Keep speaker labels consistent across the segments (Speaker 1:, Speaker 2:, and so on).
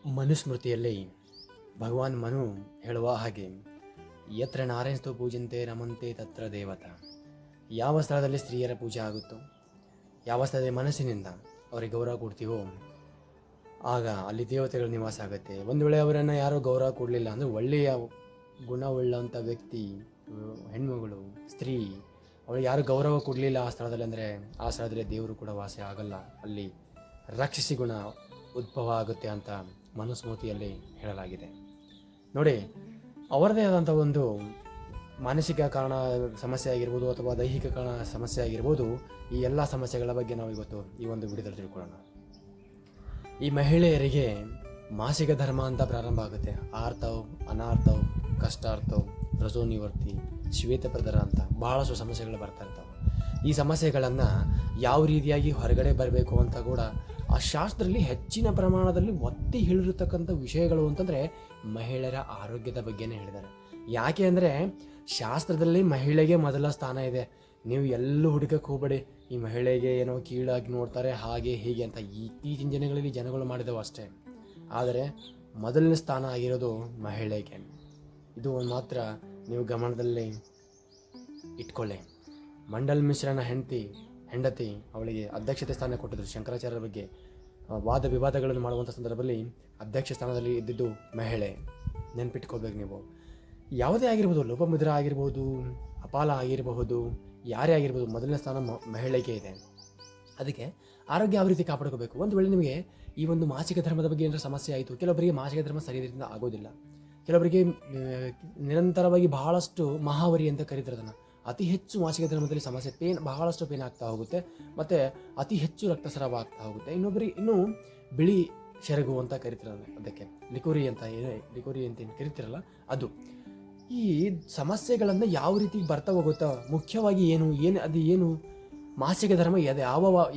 Speaker 1: ಮನುಸ್ಮೃತಿಯಲ್ಲಿ ಭಗವಾನ್ ಮನು ಹೇಳುವ ಹಾಗೆ ಯತ್ರ ನಾರಾಯಣಸ್ತು ಪೂಜಂತೆ ರಮಂತೆ ತತ್ರ ದೇವತಾ. ಯಾವ ಸ್ಥಳದಲ್ಲಿ ಸ್ತ್ರೀಯರ ಪೂಜೆ ಆಗುತ್ತೋ, ಯಾವ ಸ್ಥಳದಲ್ಲಿ ಮನಸ್ಸಿನಿಂದ ಅವರಿಗೆ ಗೌರವ ಕೊಡ್ತೀವೋ ಆಗ ಅಲ್ಲಿ ದೇವತೆಗಳ ನಿವಾಸ ಆಗುತ್ತೆ. ಒಂದು ವೇಳೆ ಅವರನ್ನು ಯಾರೋ ಗೌರವ ಕೊಡಲಿಲ್ಲ ಅಂದರೆ, ಒಳ್ಳೆಯ ಗುಣವುಳ್ಳಂಥ ವ್ಯಕ್ತಿ, ಹೆಣ್ಮಗಳು, ಸ್ತ್ರೀ, ಅವಳಿಗೆ ಯಾರು ಗೌರವ ಕೊಡಲಿಲ್ಲ ಆ ಸ್ಥಳದಲ್ಲಿ ಅಂದರೆ ಆ ಸ್ಥಳದಲ್ಲಿ ದೇವರು ಕೂಡ ವಾಸ ಆಗಲ್ಲ, ಅಲ್ಲಿ ರಾಕ್ಷಸಿ ಗುಣ ಉದ್ಭವ ಆಗುತ್ತೆ ಅಂತ ಮನುಸ್ಮೃತಿಯಲ್ಲಿ ಹೇಳಲಾಗಿದೆ. ನೋಡಿ, ಅವರದೇ ಆದಂಥ ಒಂದು ಮಾನಸಿಕ ಕಾರಣ ಸಮಸ್ಯೆ ಆಗಿರ್ಬೋದು ಅಥವಾ ದೈಹಿಕ ಕಾರಣ ಸಮಸ್ಯೆ ಆಗಿರ್ಬೋದು, ಈ ಎಲ್ಲ ಸಮಸ್ಯೆಗಳ ಬಗ್ಗೆ ನಾವು ಇವತ್ತು ಈ ಒಂದು ವಿಡಿಯೋದಲ್ಲಿ ತಿಳ್ಕೊಳ್ಳೋಣ. ಈ ಮಹಿಳೆಯರಿಗೆ ಮಾಸಿಕ ಧರ್ಮ ಅಂತ ಪ್ರಾರಂಭ ಆಗುತ್ತೆ. ಆರ್ತವ್, ಅನಾರ್ಥವ್, ಕಷ್ಟಾರ್ಥವ್, ರಸೋನಿವರ್ತಿ, ಶ್ವೇತಪ್ರದರ ಅಂತ ಬಹಳಷ್ಟು ಸಮಸ್ಯೆಗಳು ಬರ್ತಾ ಇರ್ತಾವೆ. ಈ ಸಮಸ್ಯೆಗಳನ್ನು ಯಾವ ರೀತಿಯಾಗಿ ಹೊರಗಡೆ ಬರಬೇಕು ಅಂತ ಕೂಡ ಆ ಶಾಸ್ತ್ರದಲ್ಲಿ ಹೆಚ್ಚಿನ ಪ್ರಮಾಣದಲ್ಲಿ ಒತ್ತಿ ಹೇಳಿರತಕ್ಕಂಥ ವಿಷಯಗಳು ಅಂತಂದರೆ ಮಹಿಳೆಯರ ಆರೋಗ್ಯದ ಬಗ್ಗೆನೇ ಹೇಳಿದ್ದಾರೆ. ಯಾಕೆ ಅಂದರೆ ಶಾಸ್ತ್ರದಲ್ಲಿ ಮಹಿಳೆಗೆ ಮೊದಲ ಸ್ಥಾನ ಇದೆ. ನೀವು ಎಲ್ಲೂ ಹುಡುಕಕ್ಕೆ ಹೋಗಬೇಡಿ, ಈ ಮಹಿಳೆಗೆ ಏನೋ ಕೀಳಾಗಿ ನೋಡ್ತಾರೆ ಹಾಗೆ ಹೀಗೆ ಅಂತ ಇತ್ತೀಚಿನ ದಿನಗಳಲ್ಲಿ ಜನಗಳು ಮಾಡಿದವು ಅಷ್ಟೇ. ಆದರೆ ಮೊದಲನೇ ಸ್ಥಾನ ಆಗಿರೋದು ಮಹಿಳೆಗೆ. ಇದು ಒಂದು ಮಾತ್ರ ನೀವು ಗಮನದಲ್ಲಿ ಇಟ್ಕೊಳ್ಳಿ. ಮಂಡಲ್ ಮಿಶ್ರನ ಹೆಂಡತಿ ಅವಳಿಗೆ ಅಧ್ಯಕ್ಷತೆ ಸ್ಥಾನ ಕೊಟ್ಟಿದ್ರು. ಶಂಕರಾಚಾರ್ಯರ ಬಗ್ಗೆ ವಾದ ವಿವಾದಗಳನ್ನು ಮಾಡುವಂಥ ಸಂದರ್ಭದಲ್ಲಿ ಅಧ್ಯಕ್ಷ ಸ್ಥಾನದಲ್ಲಿ ಇದ್ದಿದ್ದು ಮಹಿಳೆ. ನೆನ್ಪಿಟ್ಕೋಬೇಕು ನೀವು. ಯಾವುದೇ ಆಗಿರ್ಬೋದು, ಲೋಪಮುದ್ರ ಆಗಿರ್ಬೋದು, ಅಪಾಲ ಆಗಿರಬಹುದು, ಯಾರೇ ಆಗಿರ್ಬೋದು, ಮೊದಲನೇ ಸ್ಥಾನ ಮಹಿಳೆಗೆ ಇದೆ. ಅದಕ್ಕೆ ಆರೋಗ್ಯ ಯಾವ ರೀತಿ ಕಾಪಾಡ್ಕೋಬೇಕು. ಒಂದು ವೇಳೆ ನಿಮಗೆ ಈ ಒಂದು ಮಾಸಿಕ ಧರ್ಮದ ಬಗ್ಗೆ ಏನಾದರೂ ಸಮಸ್ಯೆ ಆಯಿತು, ಕೆಲವರಿಗೆ ಮಾಸಿಕ ಧರ್ಮ ಸರಿಯಾದ ಆಗೋದಿಲ್ಲ, ಕೆಲವರಿಗೆ ನಿರಂತರವಾಗಿ ಬಹಳಷ್ಟು ಮಹಾವರಿ ಅಂತ ಕರೀತಾರೆ ಅದನ್ನು. ಅತಿ ಹೆಚ್ಚು ಮಾಸಿಕ ಧರ್ಮದಲ್ಲಿ ಸಮಸ್ಯೆ, ಬಹಳಷ್ಟು ಪೇನ್ ಆಗ್ತಾ ಹೋಗುತ್ತೆ, ಮತ್ತು ಅತಿ ಹೆಚ್ಚು ರಕ್ತಸ್ರಾವ ಆಗ್ತಾ ಹೋಗುತ್ತೆ. ಇನ್ನೂ ಬಿಳಿ ಸೆರಗು ಅಂತ ಕರಿತಿರಲ್ಲ, ಅದಕ್ಕೆ ಲಿಕೋರಿ ಅಂತ ಏನು ಕರಿತಿರಲ್ಲ ಅದು. ಈ ಸಮಸ್ಯೆಗಳನ್ನು ಯಾವ ರೀತಿ ಬರ್ತಾ ಹೋಗುತ್ತಾ, ಮುಖ್ಯವಾಗಿ ಏನು ಮಾಸಿಕ ಧರ್ಮ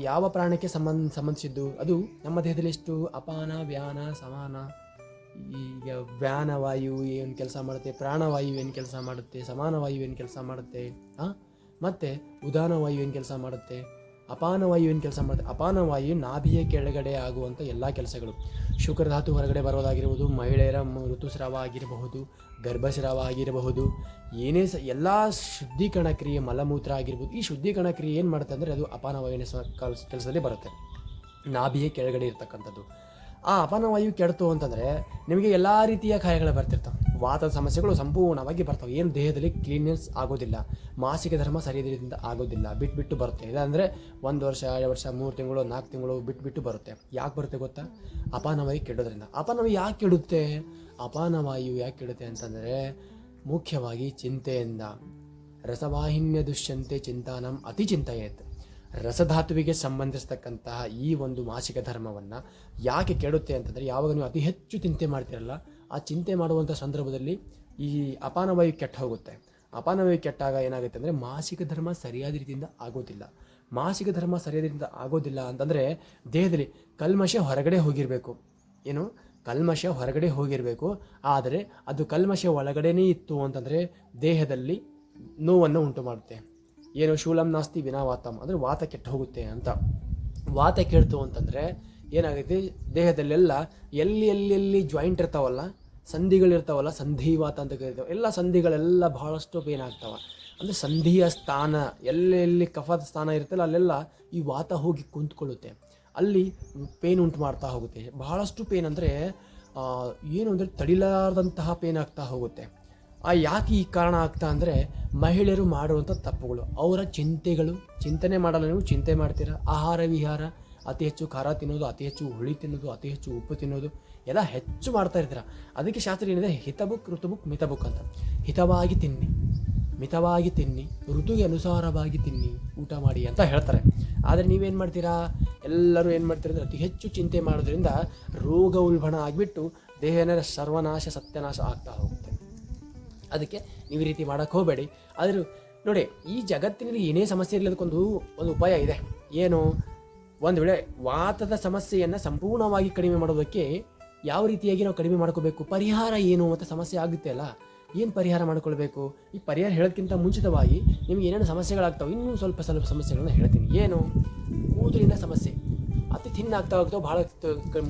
Speaker 1: ಯಾವ ಪ್ರಾಣಕ್ಕೆ ಸಂಬಂಧಿಸಿದ್ದು, ಅದು ನಮ್ಮ ದೇಹದಲ್ಲಿ ಎಷ್ಟು ಅಪಾನ, ವ್ಯಾನ, ಸಮಾನ. ಈಗ ವ್ಯಾನವಾಯು ಏನು ಕೆಲಸ ಮಾಡುತ್ತೆ, ಪ್ರಾಣವಾಯು ಏನು ಕೆಲಸ ಮಾಡುತ್ತೆ, ಸಮಾನವಾಯು ಏನು ಕೆಲಸ ಮಾಡುತ್ತೆ, ಮತ್ತು ಉದಾನವಾಯು ಏನು ಕೆಲಸ ಮಾಡುತ್ತೆ, ಅಪಾನವಾಯು ಏನು ಕೆಲಸ ಮಾಡುತ್ತೆ. ಅಪಾನವಾಯು ನಾಭಿಯ ಕೆಳಗಡೆ ಆಗುವಂಥ ಎಲ್ಲ ಕೆಲಸಗಳು, ಶುಕ್ರಧಾತು ಹೊರಗಡೆ ಬರೋದಾಗಿರ್ಬೋದು, ಮಹಿಳೆಯರ ಋತುಸ್ರಾವ ಆಗಿರಬಹುದು, ಗರ್ಭಸ್ರಾವ ಆಗಿರಬಹುದು, ಏನೇ ಎಲ್ಲ ಶುದ್ಧೀಕರಣ ಕ್ರಿಯೆ, ಮಲಮೂತ್ರ ಆಗಿರ್ಬೋದು. ಈ ಶುದ್ಧೀಕರಣ ಕ್ರಿಯೆ ಏನು ಮಾಡುತ್ತೆ ಅಂದರೆ ಅದು ಅಪಾನವಾಯುವಿನ ಕೆಲಸದಲ್ಲಿ ಬರುತ್ತೆ, ನಾಭಿಯ ಕೆಳಗಡೆ ಇರ್ತಕ್ಕಂಥದ್ದು. ಆ ಅಪಾನವಾಯು ಕೆಡ್ತು ಅಂತಂದರೆ ನಿಮಗೆ ಎಲ್ಲ ರೀತಿಯ ಕಾಯಿಲೆಗಳು ಬರ್ತಿರ್ತವೆ. ವಾತದ ಸಮಸ್ಯೆಗಳು ಸಂಪೂರ್ಣವಾಗಿ ಬರ್ತವೆ. ಏನು ದೇಹದಲ್ಲಿ ಕ್ಲೀನ್ನೆಸ್ ಆಗೋದಿಲ್ಲ, ಮಾಸಿಕ ಧರ್ಮ ಸರಿಯಾದ ಆಗೋದಿಲ್ಲ, ಬಿಟ್ಟು ಬರುತ್ತೆ. ಇಲ್ಲಾಂದರೆ 1 ವರ್ಷ, 2 ವರ್ಷ, 3 ತಿಂಗಳು, 4 ತಿಂಗಳು ಬಿಟ್ಟು ಬರುತ್ತೆ. ಯಾಕೆ ಬರುತ್ತೆ ಗೊತ್ತಾ? ಅಪಾನವಾಯು ಕೆಡೋದ್ರಿಂದ. ಅಪಾನವಾಯು ಯಾಕೆ ಕೆಡುತ್ತೆ? ಅಪಾನವಾಯು ಯಾಕೆ ಕೆಡುತ್ತೆ ಅಂತಂದರೆ ಮುಖ್ಯವಾಗಿ ಚಿಂತೆಯಿಂದ. ರಸವಾಹಿನ್ಯ ದುಷ್ಯಂತೆ ಚಿಂತಾನಂ ಅತಿ ಚಿಂತೆಯೇತ್. ರಸಧಾತುವಿಗೆ ಸಂಬಂಧಿಸ್ತಕ್ಕಂತಹ ಈ ಒಂದು ಮಾಸಿಕ ಧರ್ಮವನ್ನು ಯಾಕೆ ಕೆಡುತ್ತೆ ಅಂತಂದರೆ, ಯಾವಾಗ ನೀವು ಅತಿ ಹೆಚ್ಚು ಚಿಂತೆ ಮಾಡ್ತಿರಲ್ಲ, ಆ ಚಿಂತೆ ಮಾಡುವಂಥ ಸಂದರ್ಭದಲ್ಲಿ ಈ ಅಪಾನವಾಯು ಕೆಟ್ಟ ಹೋಗುತ್ತೆ. ಅಪಾನವಾಯು ಕೆಟ್ಟಾಗ ಏನಾಗುತ್ತೆ ಅಂದರೆ ಮಾಸಿಕ ಧರ್ಮ ಸರಿಯಾದ ರೀತಿಯಿಂದ ಆಗೋದಿಲ್ಲ. ಮಾಸಿಕ ಧರ್ಮ ಸರಿಯಾದ ರೀತಿಯಿಂದ ಆಗೋದಿಲ್ಲ ಅಂತಂದರೆ ದೇಹದಲ್ಲಿ ಕಲ್ಮಶ ಹೊರಗಡೆ ಹೋಗಿರಬೇಕು. ಕಲ್ಮಶ ಹೊರಗಡೆ ಹೋಗಿರಬೇಕು, ಆದರೆ ಅದು ಕಲ್ಮಶ ಒಳಗಡೆನೇ ಇತ್ತು ಅಂತಂದರೆ ದೇಹದಲ್ಲಿ ನೋವನ್ನು ಉಂಟು ಮಾಡುತ್ತೆ. ಶೂಲಂ ನಾಸ್ತಿ ವಿನಾ ವಾತಂ ಅಂದರೆ ವಾತ ಕೆಟ್ಟು ಹೋಗುತ್ತೆ ಅಂತ. ವಾತ ಕೆಡ್ತು ಅಂತಂದರೆ ಏನಾಗುತ್ತೆ, ದೇಹದಲ್ಲೆಲ್ಲ ಎಲ್ಲಿ ಜಾಯಿಂಟ್ ಇರ್ತಾವಲ್ಲ, ಸಂಧಿಗಳಿರ್ತಾವಲ್ಲ, ಸಂಧಿವಾತ ಅಂತ ಕರಿತಾವೆ. ಎಲ್ಲ ಸಂಧಿಗಳೆಲ್ಲ ಬಹಳಷ್ಟು ಪೇನ್ ಆಗ್ತಾವೆ. ಅಂದರೆ ಸಂಧಿಯ ಸ್ಥಾನ ಎಲ್ಲೆಲ್ಲಿ ಕಫದ ಸ್ಥಾನ ಇರುತ್ತಲ್ಲ ಅಲ್ಲೆಲ್ಲ ಈ ವಾತ ಹೋಗಿ ಕುಂತ್ಕೊಳ್ಳುತ್ತೆ, ಅಲ್ಲಿ ಪೇನ್ ಉಂಟು ಮಾಡ್ತಾ ಹೋಗುತ್ತೆ. ಬಹಳಷ್ಟು ಪೇನ್ ಅಂದರೆ ತಡಿಲಾರದಂತಹ ಪೇನ್ ಆಗ್ತಾ ಹೋಗುತ್ತೆ. ಯಾಕೆ ಈ ಕಾರಣ ಆಗ್ತಾ ಅಂದರೆ ಮಹಿಳೆಯರು ಮಾಡುವಂಥ ತಪ್ಪುಗಳು, ಅವರ ಚಿಂತನೆ ಮಾಡಲ್ಲ. ನೀವು ಚಿಂತೆ ಮಾಡ್ತೀರಾ, ಆಹಾರ ವಿಹಾರ, ಅತಿ ಹೆಚ್ಚು ಖಾರ ತಿನ್ನೋದು, ಅತಿ ಹೆಚ್ಚು ಹುಳಿ ತಿನ್ನೋದು, ಅತಿ ಹೆಚ್ಚು ಉಪ್ಪು ತಿನ್ನೋದು ಎಲ್ಲ ಹೆಚ್ಚು ಮಾಡ್ತಾ ಇರ್ತೀರ. ಅದಕ್ಕೆ ಶಾಸ್ತ್ರ ಏನಿದೆ, ಹಿತಬುಕ್ ಋತುಬುಕ್ ಮಿತಬುಕ್ ಅಂತ. ಹಿತವಾಗಿ ತಿನ್ನಿ, ಮಿತವಾಗಿ ತಿನ್ನಿ, ಋತುಗೆ ಅನುಸಾರವಾಗಿ ತಿನ್ನಿ, ಊಟ ಮಾಡಿ ಅಂತ ಹೇಳ್ತಾರೆ. ಆದರೆ ನೀವೇನು ಮಾಡ್ತೀರಾ, ಎಲ್ಲರೂ ಏನು ಮಾಡ್ತೀರ ಅಂದರೆ ಅತಿ ಹೆಚ್ಚು ಚಿಂತೆ ಮಾಡೋದ್ರಿಂದ ರೋಗ ಉಲ್ಬಣ ಆಗಿಬಿಟ್ಟು ದೇಹನ ಸರ್ವನಾಶ ಸತ್ಯನಾಶ ಆಗ್ತಾ ಹೋಗುತ್ತೆ. ಅದಕ್ಕೆ ನೀವು ಈ ರೀತಿ ಮಾಡೋಕ್ಕೆ ಹೋಗಬೇಡಿ. ಆದರೂ ನೋಡಿ, ಈ ಜಗತ್ತಿನಲ್ಲಿ ಏನೇ ಸಮಸ್ಯೆ ಇರಲಿದ್ದಕ್ಕೊಂದು ಉಪಾಯ ಇದೆ. ಒಂದು ವೇಳೆ ವಾತದ ಸಮಸ್ಯೆಯನ್ನು ಸಂಪೂರ್ಣವಾಗಿ ಕಡಿಮೆ ಮಾಡೋದಕ್ಕೆ ಯಾವ ರೀತಿಯಾಗಿ ನಾವು ಕಡಿಮೆ ಮಾಡ್ಕೋಬೇಕು, ಪರಿಹಾರ ಏನು ಅಂತ ಸಮಸ್ಯೆ ಆಗುತ್ತೆ ಅಲ್ಲ, ಏನು ಪರಿಹಾರ ಮಾಡ್ಕೊಳ್ಬೇಕು? ಈ ಪರಿಹಾರ ಹೇಳೋದಕ್ಕಿಂತ ಮುಂಚಿತವಾಗಿ ನಿಮ್ಗೆ ಏನೇನು ಸಮಸ್ಯೆಗಳಾಗ್ತಾವೆ, ಇನ್ನೂ ಸ್ವಲ್ಪ ಸಮಸ್ಯೆಗಳನ್ನ ಹೇಳ್ತೀನಿ. ಕೂದಲಿನ ಸಮಸ್ಯೆ, ಅತಿ ಥಿನ್ನಾಗ್ತಾ ಹೋಗ್ತಾವೆ, ಭಾಳ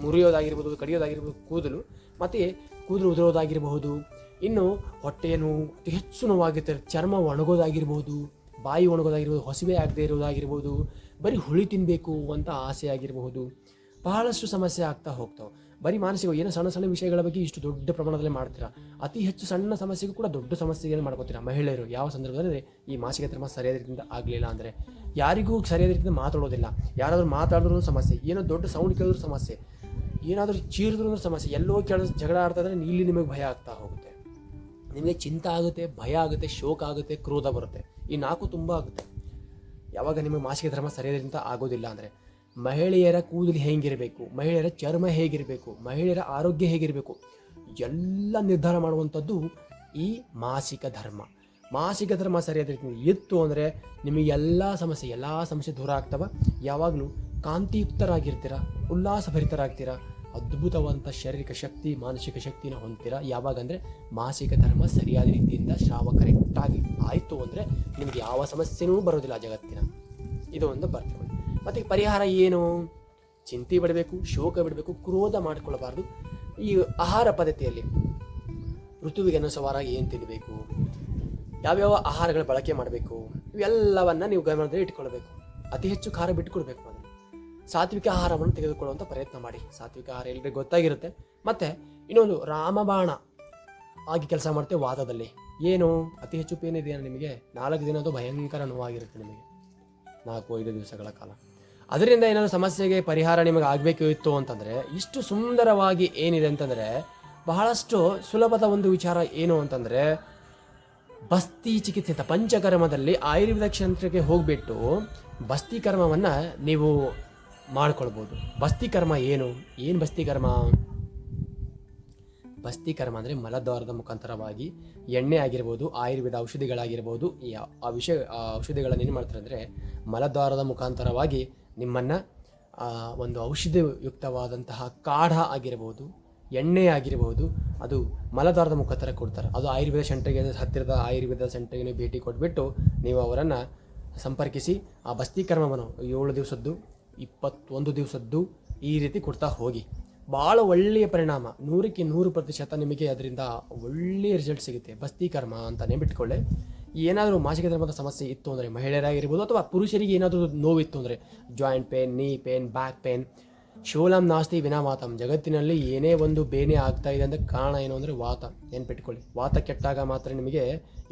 Speaker 1: ಮುರಿಯೋದಾಗಿರ್ಬೋದು, ಕಡಿಯೋದಾಗಿರ್ಬೋದು ಕೂದಲು, ಮತ್ತು ಕೂದಲು ಉದುರೋದಾಗಿರಬಹುದು. ಇನ್ನು ಹೊಟ್ಟೆ ನೋವು ಅತಿ ಹೆಚ್ಚು ನೋವಾಗುತ್ತೆ, ಚರ್ಮ ಒಣಗೋದಾಗಿರ್ಬೋದು, ಬಾಯಿ ಒಣಗೋದಾಗಿರ್ಬೋದು, ಹೊಸಬೆ ಆಗದೆ ಇರೋದಾಗಿರ್ಬೋದು, ಬರೀ ಹುಳಿ ತಿನ್ನಬೇಕು ಅಂತ ಆಸೆ ಆಗಿರಬಹುದು. ಬಹಳಷ್ಟು ಸಮಸ್ಯೆ ಆಗ್ತಾ ಹೋಗ್ತಾವೆ. ಬರೀ ಮಾನಸಿಕ ಏನೋ ಸಣ್ಣ ಸಣ್ಣ ವಿಷಯಗಳ ಬಗ್ಗೆ ಇಷ್ಟು ದೊಡ್ಡ ಪ್ರಮಾಣದಲ್ಲಿ ಮಾಡ್ತೀರಾ. ಅತಿ ಹೆಚ್ಚು ಸಣ್ಣ ಸಮಸ್ಯೆಗೂ ಕೂಡ ದೊಡ್ಡ ಸಮಸ್ಯೆಯನ್ನು ಮಾಡ್ಕೋತೀರಾ. ಮಹಿಳೆಯರು ಯಾವ ಸಂದರ್ಭದಲ್ಲಿ ಈ ಮಾಸಿಕ ಧರ್ಮ ಸರಿಯಾದ ರೀತಿಯಿಂದ ಆಗಲಿಲ್ಲ ಅಂದರೆ ಯಾರಿಗೂ ಸರಿಯಾದ ರೀತಿಯಿಂದ ಮಾತಾಡೋದಿಲ್ಲ. ಯಾರಾದರೂ ಮಾತಾಡಿದ್ರೂ ಸಮಸ್ಯೆ, ಏನೋ ದೊಡ್ಡ ಸೌಂಡ್ ಕೇಳಿದ್ರೂ ಸಮಸ್ಯೆ, ಏನಾದರೂ ಚೀರಿದ್ರೂ ಸಮಸ್ಯೆ, ಎಲ್ಲೋ ಜಗಳ ಆಡ್ತಾ ಇದ್ರೆ ಇಲ್ಲಿ ನಿಮಗೆ ಭಯ ಆಗ್ತಾ ಹೋಗುತ್ತೆ. ನಿಮಗೆ ಚಿಂತೆ ಆಗುತ್ತೆ, ಭಯ ಆಗುತ್ತೆ, ಶೋಕ ಆಗುತ್ತೆ, ಕ್ರೋಧ ಬರುತ್ತೆ. ಈ ನಾಲ್ಕು ತುಂಬ ಆಗುತ್ತೆ ಯಾವಾಗ ನಿಮಗೆ ಮಾಸಿಕ ಧರ್ಮ ಸರಿಯಾದ ಆಗೋದಿಲ್ಲ ಅಂದರೆ. ಮಹಿಳೆಯರ ಕೂದಲು ಹೇಗಿರಬೇಕು, ಮಹಿಳೆಯರ ಚರ್ಮ ಹೇಗಿರಬೇಕು, ಮಹಿಳೆಯರ ಆರೋಗ್ಯ ಹೇಗಿರಬೇಕು ಎಲ್ಲ ನಿರ್ಧಾರ ಮಾಡುವಂಥದ್ದು ಈ ಮಾಸಿಕ ಧರ್ಮ. ಮಾಸಿಕ ಧರ್ಮ ಸರಿಯಾದ ರೀತಿಯಲ್ಲಿ ಇತ್ತು ಅಂದರೆ ನಿಮಗೆ ಎಲ್ಲ ಸಮಸ್ಯೆ ದೂರ ಆಗ್ತವೆ. ಯಾವಾಗಲೂ ಕಾಂತಿಯುಕ್ತರಾಗಿರ್ತೀರ, ಉಲ್ಲಾಸಭರಿತರಾಗ್ತೀರ, ಅದ್ಭುತವಾದಂಥ ಶಾರೀರಿಕ ಶಕ್ತಿ, ಮಾನಸಿಕ ಶಕ್ತಿನ ಹೊಂದ್ತೀರ. ಯಾವಾಗಂದರೆ ಮಾಸಿಕ ಧರ್ಮ ಸರಿಯಾದ ರೀತಿಯಿಂದ ಸ್ರಾವ ಕರೆಕ್ಟಾಗಿ ಆಯಿತು ಅಂದರೆ ನಿಮಗೆ ಯಾವ ಸಮಸ್ಯೆನೂ ಬರೋದಿಲ್ಲ ಜಗತ್ತಿನ. ಇದು ಒಂದು ಬರ್ತವೆ. ಮತ್ತು ಪರಿಹಾರ ಏನು? ಚಿಂತೆ ಬಿಡಬೇಕು, ಶೋಕ ಬಿಡಬೇಕು, ಕ್ರೋಧ ಮಾಡಿಕೊಳ್ಳಬಾರ್ದು. ಈ ಆಹಾರ ಪದ್ಧತಿಯಲ್ಲಿ ಋತುವಿಗೆ ಅನುಸಾರವಾಗಿ ಏನು ತಿನ್ನಬೇಕು, ಯಾವ್ಯಾವ ಆಹಾರಗಳ ಬಳಕೆ ಮಾಡಬೇಕು, ಇವೆಲ್ಲವನ್ನು ನೀವು ಗಮನದಲ್ಲಿ ಇಟ್ಕೊಳ್ಬೇಕು. ಅತಿ ಹೆಚ್ಚು ಖಾರ ಬಿಟ್ಟುಕೊಳ್ಬೇಕು. ಅದನ್ನು ಸಾತ್ವಿಕ ಆಹಾರವನ್ನು ತೆಗೆದುಕೊಳ್ಳುವಂಥ ಪ್ರಯತ್ನ ಮಾಡಿ. ಸಾತ್ವಿಕ ಆಹಾರ ಎಲ್ಲರಿಗೂ ಗೊತ್ತಾಗಿರುತ್ತೆ. ಮತ್ತು ಇನ್ನೊಂದು ರಾಮಬಾಣ ಆಗಿ ಕೆಲಸ ಮಾಡ್ತೇವೆ ವಾತದಲ್ಲಿ. ಏನು ಅತಿ ಹೆಚ್ಚು ಪೇನ್ ಇದೆಯಾ ನಿಮಗೆ? 4 ದಿನ ಅದು ಭಯಂಕರ ನೋವಾಗಿರುತ್ತೆ ನಿಮಗೆ, 4-5 ದಿವಸಗಳ ಕಾಲ. ಅದರಿಂದ ಏನಾದರೂ ಸಮಸ್ಯೆಗೆ ಪರಿಹಾರ ನಿಮಗೆ ಆಗಬೇಕು ಇತ್ತು ಅಂತಂದರೆ ಇಷ್ಟು ಸುಂದರವಾಗಿ ಏನಿದೆ ಅಂತಂದರೆ ಬಹಳಷ್ಟು ಸುಲಭದ ಒಂದು ವಿಚಾರ ಏನು ಅಂತಂದರೆ ಬಸ್ತಿ ಚಿಕಿತ್ಸೆ ಅಂತ ಪಂಚಕರ್ಮದಲ್ಲಿ ಆಯುರ್ವೇದ ಕ್ಷೇತ್ರಕ್ಕೆ ಹೋಗಿಬಿಟ್ಟು ಬಸ್ತಿ ಕರ್ಮವನ್ನು ನೀವು ಮಾಡ್ಕೊಳ್ಬೋದು. ಬಸ್ತಿ ಕರ್ಮ ಏನು ಬಸ್ತಿ ಕರ್ಮ? ಬಸ್ತಿ ಕರ್ಮ ಅಂದರೆ ಮಲದ್ವಾರದ ಮುಖಾಂತರವಾಗಿ ಎಣ್ಣೆ ಆಗಿರ್ಬೋದು, ಆಯುರ್ವೇದ ಔಷಧಿಗಳಾಗಿರ್ಬೋದು, ಆ ಔಷಧಿಗಳನ್ನು ಏನು ಮಾಡ್ತಾರೆ ಅಂದರೆ ಮಲದ್ವಾರದ ಮುಖಾಂತರವಾಗಿ ನಿಮ್ಮನ್ನು ಒಂದು ಔಷಧಿಯುಕ್ತವಾದಂತಹ ಕಾಢ ಆಗಿರ್ಬೋದು, ಎಣ್ಣೆ ಆಗಿರ್ಬೋದು, ಅದು ಮಲದ್ವಾರದ ಮುಖಾಂತರ ಕೊಡ್ತಾರೆ. ಅದು ಆಯುರ್ವೇದ ಸೆಂಟರ್ಗೆ, ಹತ್ತಿರದ ಆಯುರ್ವೇದ ಸೆಂಟರ್ಗೆ ಭೇಟಿ ಕೊಟ್ಬಿಟ್ಟು ನೀವು ಅವರನ್ನು ಸಂಪರ್ಕಿಸಿ ಆ ಬಸ್ತಿ ಕರ್ಮವನ್ನು 7 ದಿವಸದ್ದು, 21 ದಿವಸದ್ದು ಈ ರೀತಿ ಕೊಡ್ತಾ ಹೋಗಿ. ಭಾಳ ಒಳ್ಳೆಯ ಪರಿಣಾಮ, 100% ನಿಮಗೆ ಅದರಿಂದ ಒಳ್ಳೆಯ ರಿಸಲ್ಟ್ ಸಿಗುತ್ತೆ. ಬಸ್ತಿ ಕರ್ಮ ಅಂತಲೇ ಬಿಟ್ಕೊಳ್ಳಿ. ಏನಾದರೂ ಮಾಸಿಕ ಧರ್ಮದ ಸಮಸ್ಯೆ ಇತ್ತು ಅಂದರೆ ಮಹಿಳೆಯರಾಗಿರ್ಬೋದು ಅಥವಾ ಪುರುಷರಿಗೆ ಏನಾದರೂ ನೋವಿತ್ತು ಅಂದರೆ joint pain, knee pain, back pain, ಶೂಲಂ ನಾಸ್ತಿ ವಿನಾ ವಾತಂ. ಜಗತ್ತಿನಲ್ಲಿ ಏನೇ ಒಂದು ಬೇನೆ ಆಗ್ತಾ ಇದೆ ಅಂದರೆ ಕಾರಣ ಏನು ಅಂದರೆ ವಾತ. ನೆನ್ಪಿಟ್ಕೊಳ್ಳಿ, ವಾತ ಕೆಟ್ಟಾಗ ಮಾತ್ರ ನಿಮಗೆ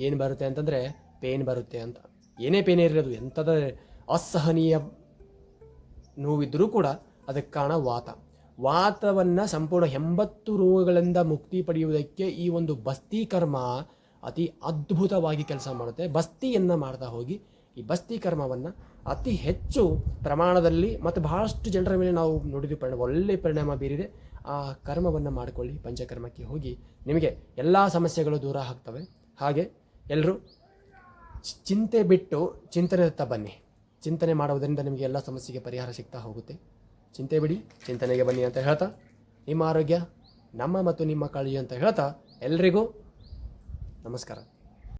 Speaker 1: ಏನು ಬರುತ್ತೆ ಅಂತಂದರೆ ಪೇನ್ ಬರುತ್ತೆ ಅಂತ. ಏನೇ ಪೇನ್ ಇರೋದು, ಎಂಥದ ಅಸಹನೀಯ ನೋವಿದ್ದರೂ ಕೂಡ ಅದಕ್ಕೆ ಕಾರಣ ವಾತ. ವಾತವನ್ನು ಸಂಪೂರ್ಣ 80 ರೋಗಗಳಿಂದ ಮುಕ್ತಿ ಪಡೆಯುವುದಕ್ಕೆ ಈ ಒಂದು ಬಸ್ತಿ ಕರ್ಮ ಅತಿ ಅದ್ಭುತವಾಗಿ ಕೆಲಸ ಮಾಡುತ್ತೆ. ಬಸ್ತಿಯನ್ನು ಮಾಡ್ತಾ ಹೋಗಿ ಈ ಬಸ್ತಿ ಕರ್ಮವನ್ನು ಅತಿ ಹೆಚ್ಚು ಪ್ರಮಾಣದಲ್ಲಿ ಮತ್ತು ಬಹಳಷ್ಟು ಜನರ ಮೇಲೆ ನಾವು ನೋಡಿದ್ವಿ, ಒಳ್ಳೆಯ ಪರಿಣಾಮ ಬೀರಿದೆ. ಆ ಕರ್ಮವನ್ನು ಮಾಡಿಕೊಳ್ಳಿ, ಪಂಚಕರ್ಮಕ್ಕೆ ಹೋಗಿ ನಿಮಗೆ ಎಲ್ಲ ಸಮಸ್ಯೆಗಳು ದೂರ ಆಗ್ತವೆ. ಹಾಗೆ ಎಲ್ಲರೂ ಚಿಂತೆ ಬಿಟ್ಟು ಚಿಂತನೆಯತ್ತ ಬನ್ನಿ. ಚಿಂತನೆ ಮಾಡುವುದರಿಂದ ನಿಮಗೆ ಎಲ್ಲ ಸಮಸ್ಯೆಗೆ ಪರಿಹಾರ ಸಿಗ್ತಾ ಹೋಗುತ್ತೆ. ಚಿಂತೆ ಬಿಡಿ, ಚಿಂತನೆಗೆ ಬನ್ನಿ ಅಂತ ಹೇಳ್ತಾ, ನಿಮ್ಮ ಆರೋಗ್ಯ ನಮ್ಮ ಮತ್ತು ನಿಮ್ಮ ಕಾಳಜಿ ಅಂತ ಹೇಳ್ತಾ ಎಲ್ರಿಗೂ ನಮಸ್ಕಾರ.